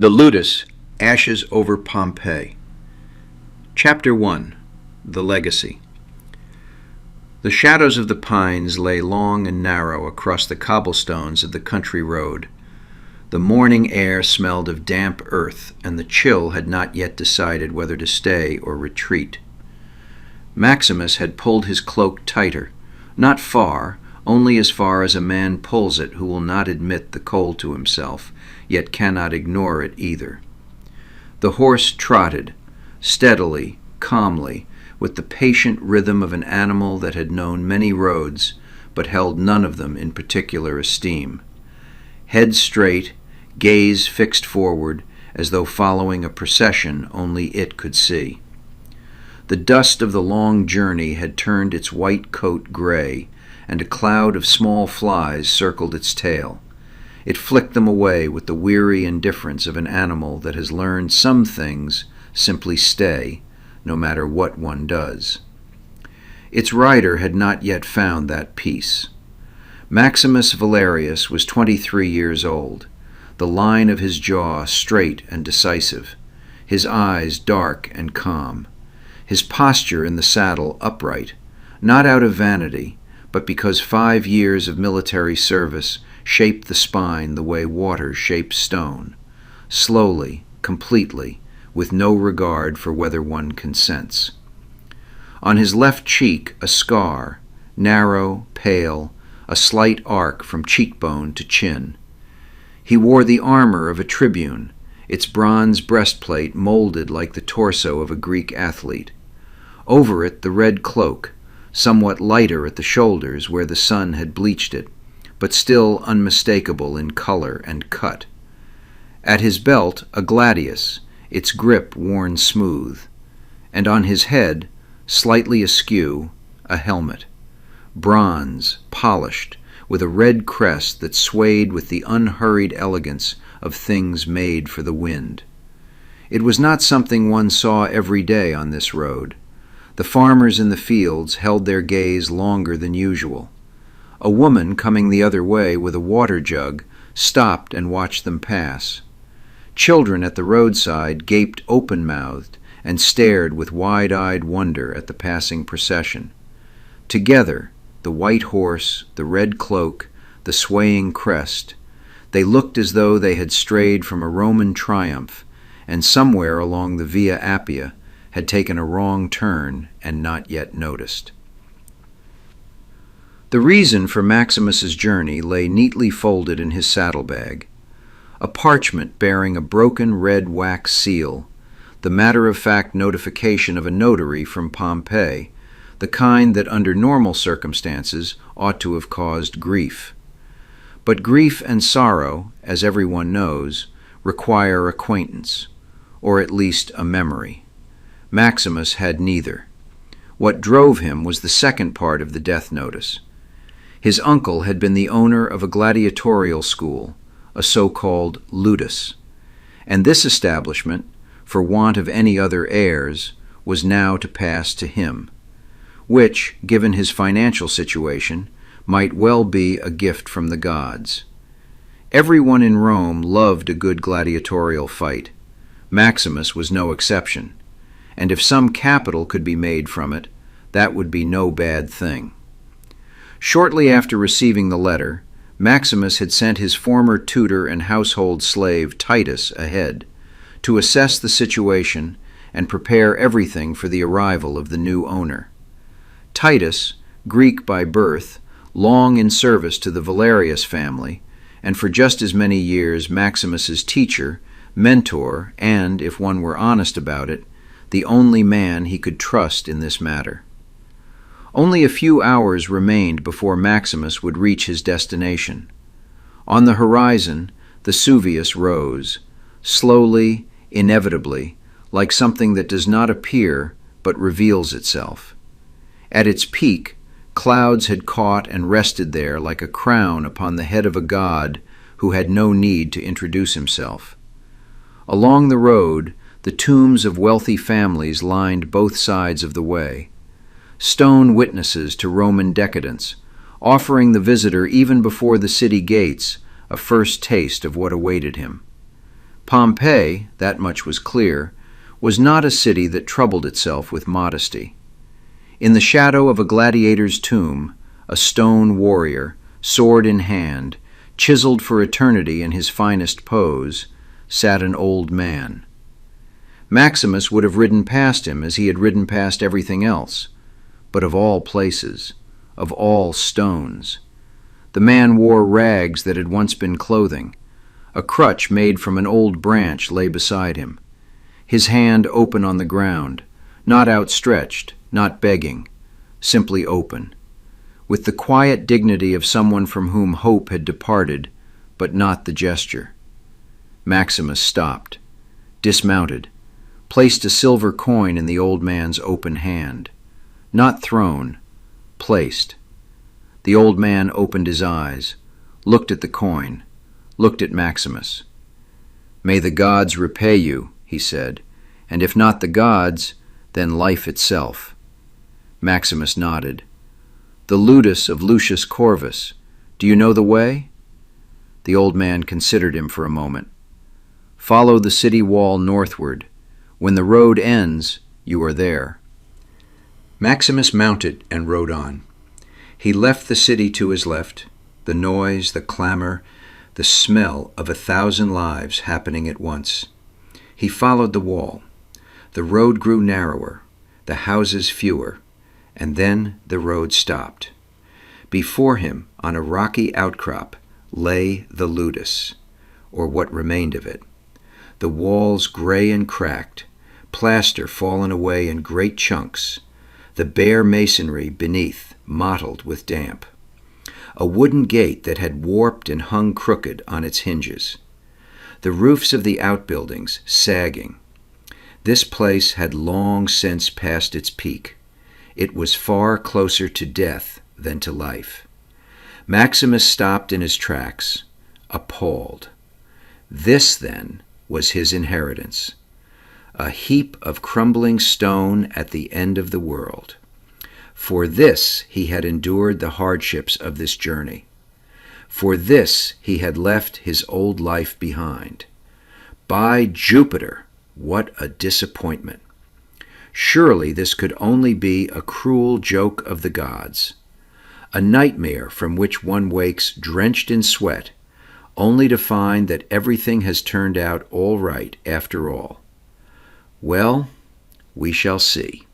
The Ludus, Ashes over Pompeii. Chapter 1. The Legacy. The shadows of the pines lay long and narrow across the cobblestones of the country road. The morning air smelled of damp earth, and the chill had not yet decided whether to stay or retreat. Maximus had pulled his cloak tighter, not far, only as far as a man pulls it who will not admit the cold to himself, yet cannot ignore it either. The horse trotted, steadily, calmly, with the patient rhythm of an animal that had known many roads, but held none of them in particular esteem. Head straight, gaze fixed forward, as though following a procession only it could see. The dust of the long journey had turned its white coat gray, and a cloud of small flies circled its tail. It flicked them away with the weary indifference of an animal that has learned some things simply stay, no matter what one does. Its rider had not yet found that peace. Maximus Valerius was 23 years old, the line of his jaw straight and decisive, his eyes dark and calm, his posture in the saddle upright, not out of vanity, but because 5 years of military service shaped the spine the way water shapes stone, slowly, completely, with no regard for whether one consents. On his left cheek a scar, narrow, pale, a slight arc from cheekbone to chin. He wore the armor of a tribune, its bronze breastplate molded like the torso of a Greek athlete. Over it the red cloak, somewhat lighter at the shoulders where the sun had bleached it, but still unmistakable in color and cut. At his belt a gladius, its grip worn smooth, and on his head, slightly askew, a helmet, bronze, polished, with a red crest that swayed with the unhurried elegance of things made for the wind. It was not something one saw every day on this road. The farmers in the fields held their gaze longer than usual. A woman coming the other way with a water jug stopped and watched them pass. Children at the roadside gaped open-mouthed and stared with wide-eyed wonder at the passing procession. Together, the white horse, the red cloak, the swaying crest, they looked as though they had strayed from a Roman triumph, and somewhere along the Via Appia had taken a wrong turn and not yet noticed. The reason for Maximus's journey lay neatly folded in his saddlebag. A parchment bearing a broken red wax seal, the matter-of-fact notification of a notary from Pompeii, the kind that under normal circumstances ought to have caused grief. But grief and sorrow, as everyone knows, require acquaintance, or at least a memory. Maximus had neither. What drove him was the second part of the death notice. His uncle had been the owner of a gladiatorial school, a so-called Ludus, and this establishment, for want of any other heirs, was now to pass to him, which, given his financial situation, might well be a gift from the gods. Everyone in Rome loved a good gladiatorial fight. Maximus was no exception, and if some capital could be made from it, that would be no bad thing. Shortly after receiving the letter, Maximus had sent his former tutor and household slave Titus ahead to assess the situation and prepare everything for the arrival of the new owner. Titus, Greek by birth, long in service to the Valerius family, and for just as many years Maximus's teacher, mentor, and, if one were honest about it, the only man he could trust in this matter. Only a few hours remained before Maximus would reach his destination. On the horizon, Vesuvius rose, slowly, inevitably, like something that does not appear but reveals itself. At its peak, clouds had caught and rested there like a crown upon the head of a god who had no need to introduce himself. Along the road, the tombs of wealthy families lined both sides of the way, stone witnesses to Roman decadence, offering the visitor even before the city gates a first taste of what awaited him. Pompeii, that much was clear, was not a city that troubled itself with modesty. In the shadow of a gladiator's tomb, a stone warrior, sword in hand, chiseled for eternity in his finest pose, sat an old man. Maximus would have ridden past him as he had ridden past everything else, but of all places, of all stones. The man wore rags that had once been clothing. A crutch made from an old branch lay beside him, his hand open on the ground, not outstretched, not begging, simply open, with the quiet dignity of someone from whom hope had departed, but not the gesture. Maximus stopped, dismounted, placed a silver coin in the old man's open hand. Not thrown, placed. The old man opened his eyes, looked at the coin, looked at Maximus. "May the gods repay you," he said, "and if not the gods, then life itself." Maximus nodded. "The Ludus of Lucius Corvus. Do you know the way?" The old man considered him for a moment. "Follow the city wall northward. When the road ends, you are there." Maximus mounted and rode on. He left the city to his left, the noise, the clamor, the smell of 1,000 lives happening at once. He followed the wall. The road grew narrower, the houses fewer, and then the road stopped. Before him, on a rocky outcrop, lay the Ludus, or what remained of it. The walls gray and cracked, plaster fallen away in great chunks, the bare masonry beneath mottled with damp. A wooden gate that had warped and hung crooked on its hinges. The roofs of the outbuildings sagging. This place had long since passed its peak. It was far closer to death than to life. Maximus stopped in his tracks, appalled. This, then, was his inheritance. A heap of crumbling stone at the end of the world. For this he had endured the hardships of this journey. For this he had left his old life behind. By Jupiter, what a disappointment! Surely this could only be a cruel joke of the gods, a nightmare from which one wakes drenched in sweat, only to find that everything has turned out all right after all. Well, we shall see.